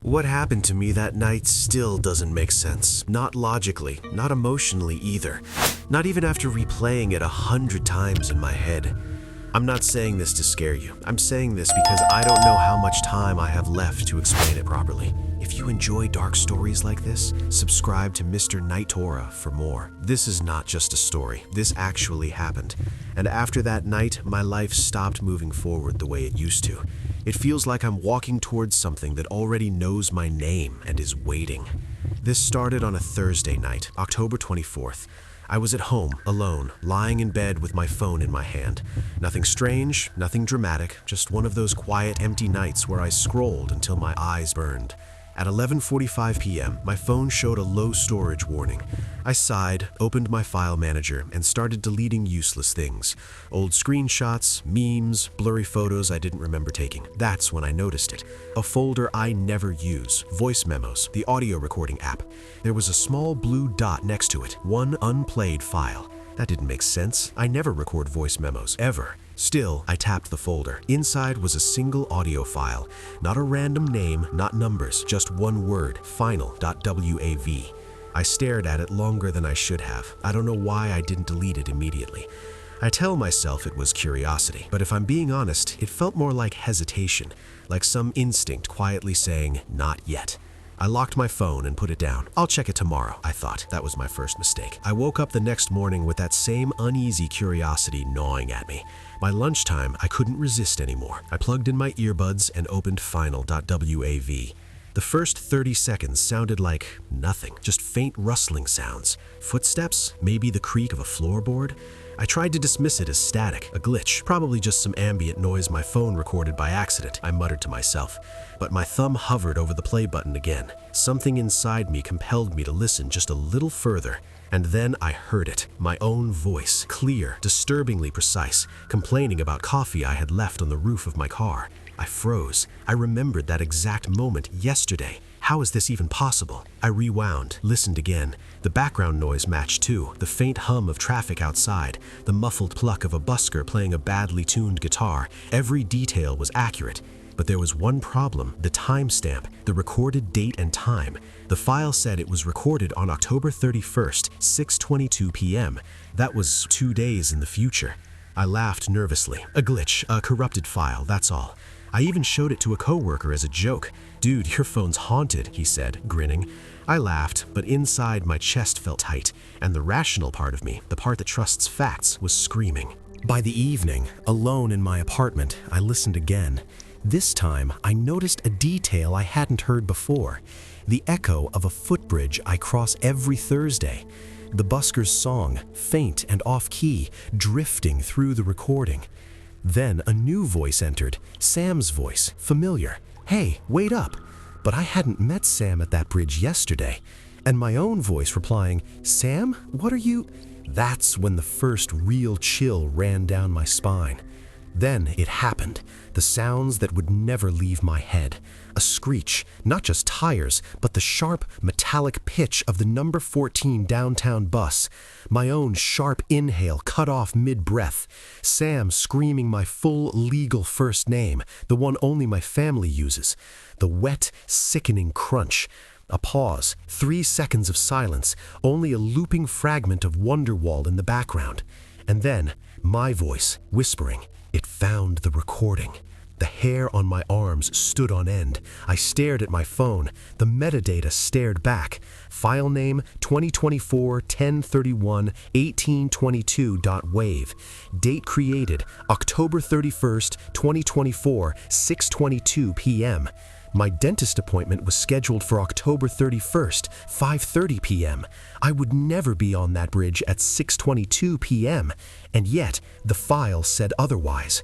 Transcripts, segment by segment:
What happened to me that night still doesn't make sense. Not logically, not emotionally either. Not even after replaying it 100 times in my head. I'm not saying this to scare you. I'm saying this because I don't know how much time I have left to explain it properly. If you enjoy dark stories like this, subscribe to mrnightmare for more. This is not just a story. This actually happened. And after that night, my life stopped moving forward the way it used to. It feels like I'm walking towards something that already knows my name and is waiting. This started on a Thursday night, October 24th. I was at home, alone, lying in bed with my phone in my hand. Nothing strange, nothing dramatic, just one of those quiet, empty nights where I scrolled until my eyes burned. At 11:45 p.m., my phone showed a low storage warning. I sighed, opened my file manager, and started deleting useless things. Old screenshots, memes, blurry photos I didn't remember taking. That's when I noticed it. A folder I never use, voice memos, the audio recording app. There was a small blue dot next to it, one unplayed file. That didn't make sense. I never record voice memos, ever. Still, I tapped the folder. Inside was a single audio file. Not a random name, not numbers, just one word, FINAL.wav. I stared at it longer than I should have. I don't know why I didn't delete it immediately. I tell myself it was curiosity, but if I'm being honest, it felt more like hesitation, like some instinct quietly saying, not yet. I locked my phone and put it down. I'll check it tomorrow, I thought. That was my first mistake. I woke up the next morning with that same uneasy curiosity gnawing at me. By lunchtime, I couldn't resist anymore. I plugged in my earbuds and opened FINAL.wav. The first 30 seconds sounded like nothing, just faint rustling sounds. Footsteps, maybe the creak of a floorboard. I tried to dismiss it as static, a glitch, probably just some ambient noise my phone recorded by accident, I muttered to myself. But my thumb hovered over the play button again. Something inside me compelled me to listen just a little further. And then I heard it, my own voice, clear, disturbingly precise, complaining about coffee I had left on the roof of my car. I froze. I remembered that exact moment yesterday. How is this even possible? I rewound, listened again. The background noise matched too, the faint hum of traffic outside, the muffled pluck of a busker playing a badly tuned guitar. Every detail was accurate. But there was one problem, the timestamp, the recorded date and time. The file said it was recorded on October 31st, 6:22 p.m. That was 2 days in the future. I laughed nervously. A glitch, a corrupted file, that's all. I even showed it to a coworker as a joke. "Dude, your phone's haunted," he said, grinning. I laughed, but inside my chest felt tight, and the rational part of me, the part that trusts facts, was screaming. By the evening, alone in my apartment, I listened again. This time, I noticed a detail I hadn't heard before. The echo of a footbridge I cross every Thursday. The busker's song, faint and off-key, drifting through the recording. Then a new voice entered, Sam's voice, familiar. "Hey, wait up." But I hadn't met Sam at that bridge yesterday. And my own voice replying, "Sam, what are you?" That's when the first real chill ran down my spine. Then it happened, the sounds that would never leave my head. A screech, not just tires, but the sharp, metallic pitch of the number 14 downtown bus. My own sharp inhale cut off mid-breath. Sam screaming my full legal first name, the one only my family uses. The wet, sickening crunch. A pause, 3 seconds of silence, only a looping fragment of Wonderwall in the background. And then, my voice, whispering. It found the recording. The hair on my arms stood on end. I stared at my phone. The metadata stared back. File name 2024-1031-1822.wav. Date created October 31st, 2024, 6:22 p.m. My dentist appointment was scheduled for October 31st, 5:30 p.m. I would never be on that bridge at 6:22 p.m. And yet, the file said otherwise.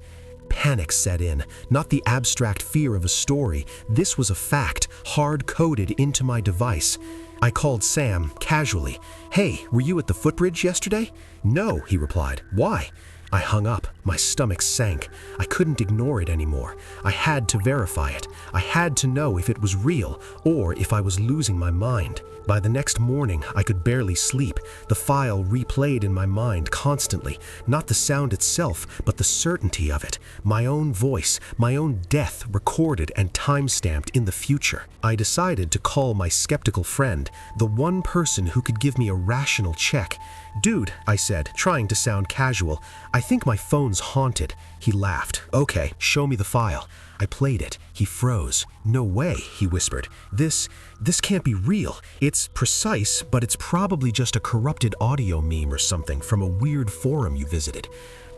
Panic set in, not the abstract fear of a story. This was a fact, hard-coded into my device. I called Sam, casually. "Hey, were you at the footbridge yesterday?" "No," he replied. "Why?" I hung up. My stomach sank. I couldn't ignore it anymore. I had to verify it. I had to know if it was real or if I was losing my mind. By the next morning, I could barely sleep. The file replayed in my mind constantly, not the sound itself, but the certainty of it. My own voice, my own death recorded and time-stamped in the future. I decided to call my skeptical friend, the one person who could give me a rational check. "Dude," I said, trying to sound casual, "I think my phone's haunted." He laughed. "Okay, show me the file." I played it. He froze. "No way," he whispered. This can't be real. It's precise, but it's probably just a corrupted audio meme or something from a weird forum you visited."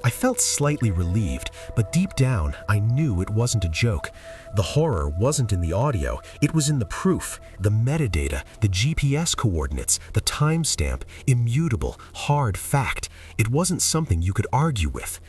I felt slightly relieved, but deep down, I knew it wasn't a joke. The horror wasn't in the audio, it was in the proof, the metadata, the GPS coordinates, the timestamp, immutable, hard fact. It wasn't something you could argue with.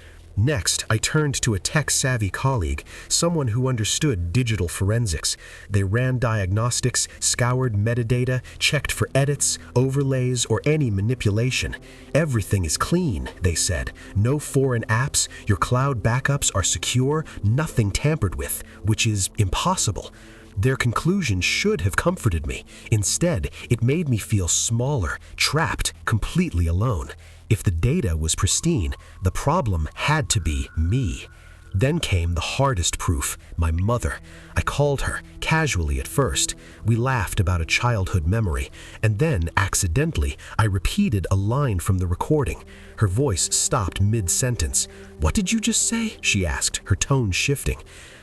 Next, I turned to a tech-savvy colleague, someone who understood digital forensics. They ran diagnostics, scoured metadata, checked for edits, overlays, or any manipulation. "Everything is clean," they said. "No foreign apps, your cloud backups are secure, nothing tampered with," which is impossible. Their conclusion should have comforted me. Instead, it made me feel smaller, trapped, completely alone. If the data was pristine, the problem had to be me. Then came the hardest proof, my mother. I called her, casually at first. We laughed about a childhood memory, and then, accidentally, I repeated a line from the recording. Her voice stopped mid-sentence. "What did you just say?" she asked, her tone shifting.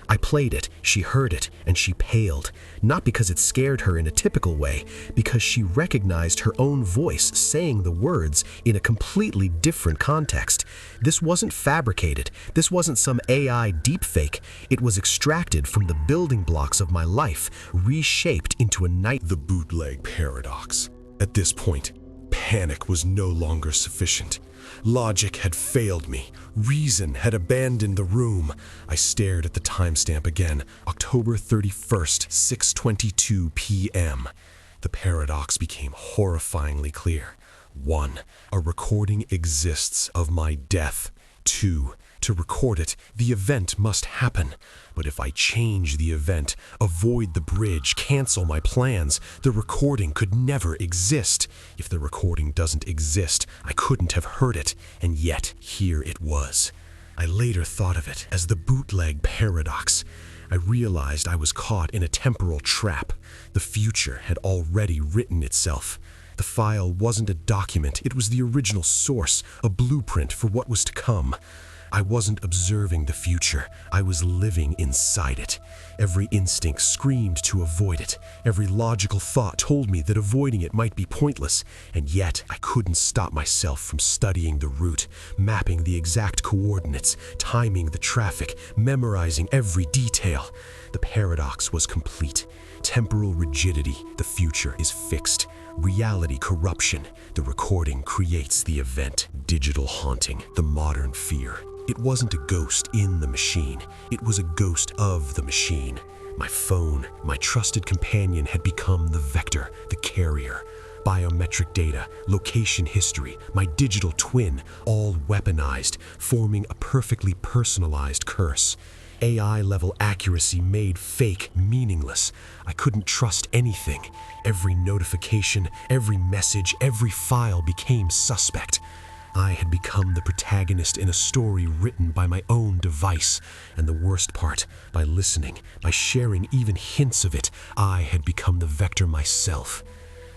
I played it, she heard it, and she paled. Not because it scared her in a typical way, because she recognized her own voice saying the words in a completely different context. This wasn't fabricated. This wasn't some AI deepfake. It was extracted from the building blocks of my life, reshaped into a night. The bootleg paradox. At this point, panic was no longer sufficient. Logic had failed me. Reason had abandoned the room. I stared at the timestamp again. October 31st, 6:22 p.m. The paradox became horrifyingly clear. 1. A recording exists of my death. 2. To record it, the event must happen. But if I change the event, avoid the bridge, cancel my plans, the recording could never exist. If the recording doesn't exist, I couldn't have heard it, and yet here it was. I later thought of it as the bootleg paradox. I realized I was caught in a temporal trap. The future had already written itself. The file wasn't a document, it was the original source, a blueprint for what was to come. I wasn't observing the future, I was living inside it. Every instinct screamed to avoid it. Every logical thought told me that avoiding it might be pointless, and yet I couldn't stop myself from studying the route, mapping the exact coordinates, timing the traffic, memorizing every detail. The paradox was complete. Temporal rigidity, the future is fixed. Reality corruption, the recording creates the event. Digital haunting, the modern fear. It wasn't a ghost in the machine, it was a ghost of the machine. My phone, my trusted companion, had become the vector, the carrier. Biometric data, location history, my digital twin, all weaponized, forming a perfectly personalized curse. AI-level accuracy made fake meaningless. I couldn't trust anything. Every notification, every message, every file became suspect. I had become the protagonist in a story written by my own device, and the worst part, by listening, by sharing even hints of it, I had become the vector myself.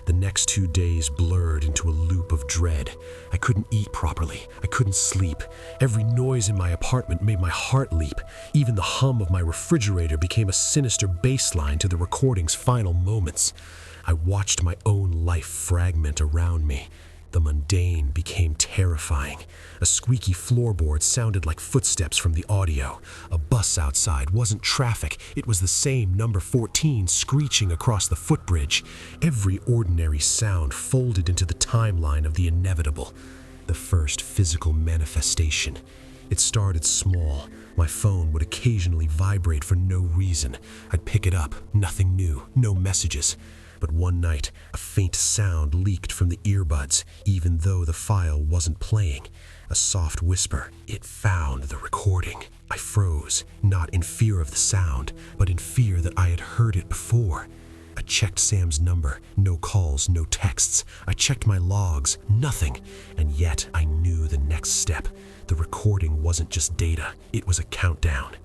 The next 2 days blurred into a loop of dread. I couldn't eat properly. I couldn't sleep. Every noise in my apartment made my heart leap. Even the hum of my refrigerator became a sinister baseline to the recording's final moments. I watched my own life fragment around me. The mundane became terrifying. A squeaky floorboard sounded like footsteps from the audio. A bus outside wasn't traffic, it was the same number 14 screeching across the footbridge. Every ordinary sound folded into the timeline of the inevitable. The first physical manifestation. It started small. My phone would occasionally vibrate for no reason. I'd pick it up, nothing new, no messages. But one night, a faint sound leaked from the earbuds, even though the file wasn't playing. A soft whisper. It found the recording. I froze, not in fear of the sound, but in fear that I had heard it before. I checked Sam's number. No calls, no texts. I checked my logs. Nothing. And yet I knew the next step. The recording wasn't just data. It was a countdown.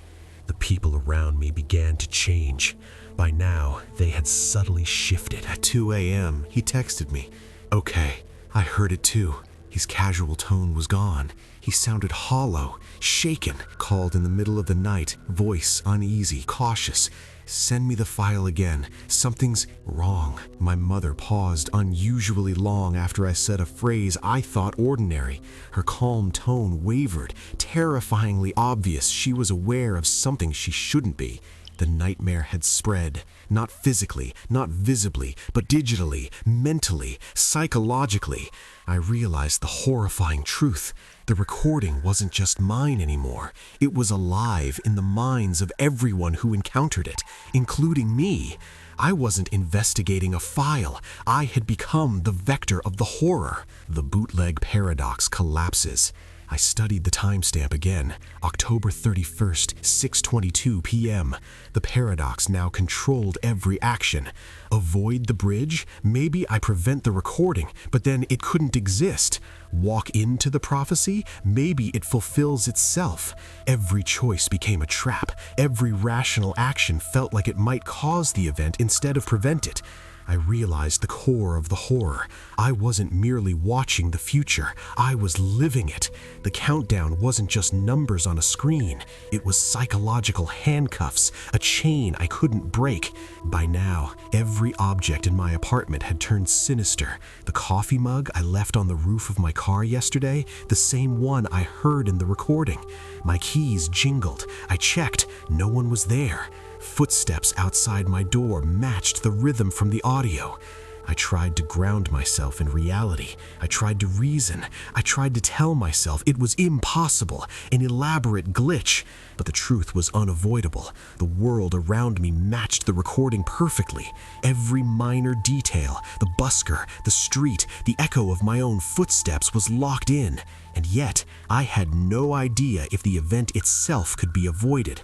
The people around me began to change. By now, they had subtly shifted. At 2 a.m., he texted me. Okay, I heard it too. His casual tone was gone. He sounded hollow, shaken, called in the middle of the night, voice uneasy, cautious. Send me the file again. Something's wrong. My mother paused unusually long after I said a phrase I thought ordinary. Her calm tone wavered, terrifyingly obvious she was aware of something she shouldn't be. The nightmare had spread, not physically, not visibly, but digitally, mentally, psychologically. I realized the horrifying truth. The recording wasn't just mine anymore. It was alive in the minds of everyone who encountered it, including me. I wasn't investigating a file. I had become the vector of the horror. The bootleg paradox collapses. I studied the timestamp again, October 31st, 6:22 p.m. The paradox now controlled every action. Avoid the bridge? Maybe I prevent the recording, but then it couldn't exist. Walk into the prophecy? Maybe it fulfills itself. Every choice became a trap. Every rational action felt like it might cause the event instead of prevent it. I realized the core of the horror. I wasn't merely watching the future. I was living it. The countdown wasn't just numbers on a screen. It was psychological handcuffs, a chain I couldn't break. By now, every object in my apartment had turned sinister. The coffee mug I left on the roof of my car yesterday, the same one I heard in the recording. My keys jingled. I checked. No one was there. Footsteps outside my door matched the rhythm from the audio. I tried to ground myself in reality. I tried to reason. I tried to tell myself it was impossible, an elaborate glitch. But the truth was unavoidable. The world around me matched the recording perfectly. Every minor detail, the busker, the street, the echo of my own footsteps was locked in. And yet, I had no idea if the event itself could be avoided.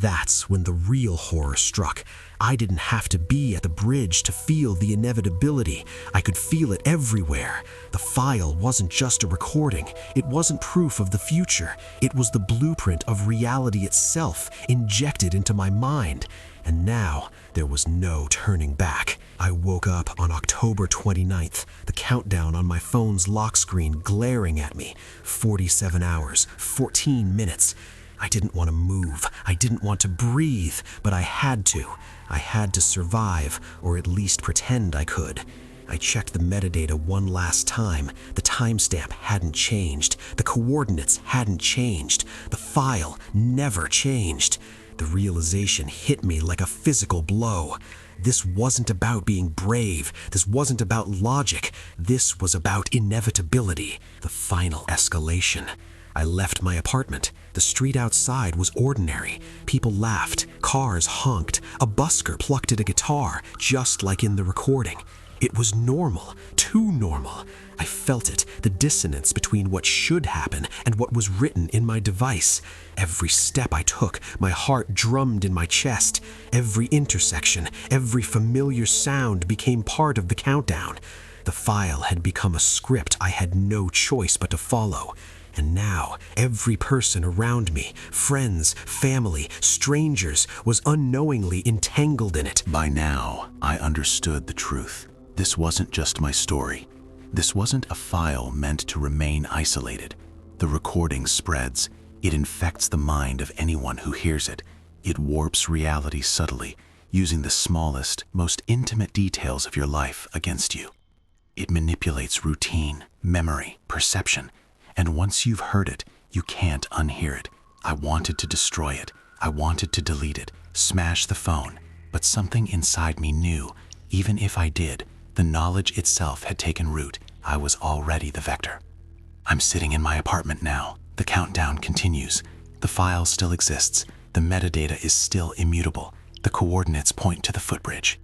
That's when the real horror struck. I didn't have to be at the bridge to feel the inevitability. I could feel it everywhere. The file wasn't just a recording. It wasn't proof of the future. It was the blueprint of reality itself, injected into my mind. And now, there was no turning back. I woke up on October 29th, the countdown on my phone's lock screen glaring at me. 47 hours, 14 minutes. I didn't want to move. I didn't want to breathe, but I had to. I had to survive, or at least pretend I could. I checked the metadata one last time. The timestamp hadn't changed. The coordinates hadn't changed. The file never changed. The realization hit me like a physical blow. This wasn't about being brave. This wasn't about logic. This was about inevitability, the final escalation. I left my apartment. The street outside was ordinary. People laughed, cars honked, a busker plucked at a guitar, just like in the recording. It was normal, too normal. I felt it, the dissonance between what should happen and what was written in my device. Every step I took, my heart drummed in my chest. Every intersection, every familiar sound became part of the countdown. The file had become a script I had no choice but to follow. And now, every person around me, friends, family, strangers, was unknowingly entangled in it. By now, I understood the truth. This wasn't just my story. This wasn't a file meant to remain isolated. The recording spreads. It infects the mind of anyone who hears it. It warps reality subtly, using the smallest, most intimate details of your life against you. It manipulates routine, memory, perception. And once you've heard it, you can't unhear it. I wanted to destroy it. I wanted to delete it, smash the phone. But something inside me knew, even if I did, the knowledge itself had taken root. I was already the vector. I'm sitting in my apartment now. The countdown continues. The file still exists. The metadata is still immutable. The coordinates point to the footbridge.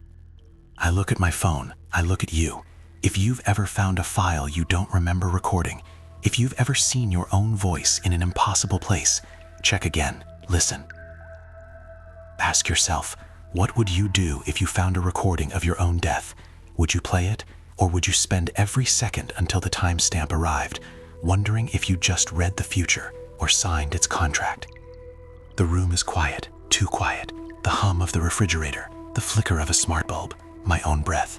I look at my phone. I look at you. If you've ever found a file you don't remember recording, If you've ever seen your own voice in an impossible place, check again, listen. Ask yourself, what would you do if you found a recording of your own death? Would you play it, or would you spend every second until the timestamp arrived, wondering if you just read the future or signed its contract? The room is quiet, too quiet. The hum of the refrigerator, the flicker of a smart bulb, my own breath.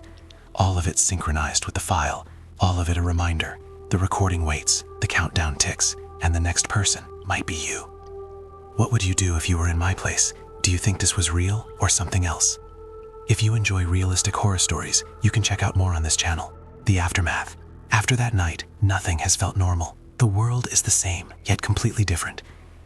All of it synchronized with the file, all of it a reminder. The recording waits, the countdown ticks, and the next person might be you. What would you do if you were in my place? Do you think this was real or something else? If you enjoy realistic horror stories, you can check out more on this channel. The Aftermath. After that night, nothing has felt normal. The world is the same, yet completely different.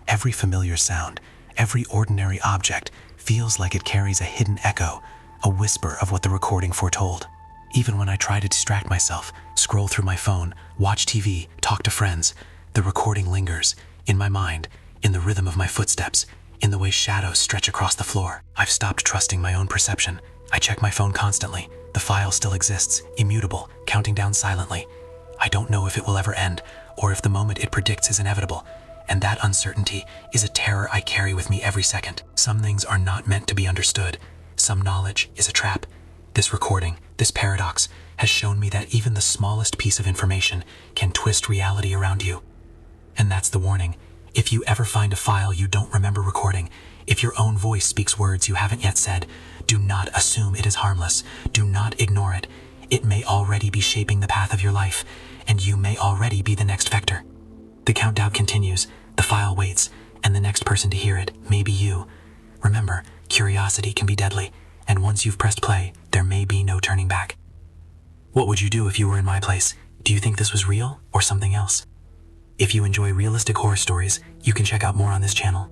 Every familiar sound, every ordinary object feels like it carries a hidden echo, a whisper of what the recording foretold. Even when I try to distract myself, scroll through my phone, watch TV, talk to friends, the recording lingers, in my mind, in the rhythm of my footsteps, in the way shadows stretch across the floor. I've stopped trusting my own perception. I check my phone constantly. The file still exists, immutable, counting down silently. I don't know if it will ever end, or if the moment it predicts is inevitable. And that uncertainty is a terror I carry with me every second. Some things are not meant to be understood. Some knowledge is a trap. This recording, this paradox, has shown me that even the smallest piece of information can twist reality around you. And that's the warning. If you ever find a file you don't remember recording, if your own voice speaks words you haven't yet said, do not assume it is harmless. Do not ignore it. It may already be shaping the path of your life, and you may already be the next vector. The countdown continues, the file waits, and the next person to hear it may be you. Remember, curiosity can be deadly, and once you've pressed play, there may be no turning back. What would you do if you were in my place? Do you think this was real or something else? If you enjoy realistic horror stories, you can check out more on this channel.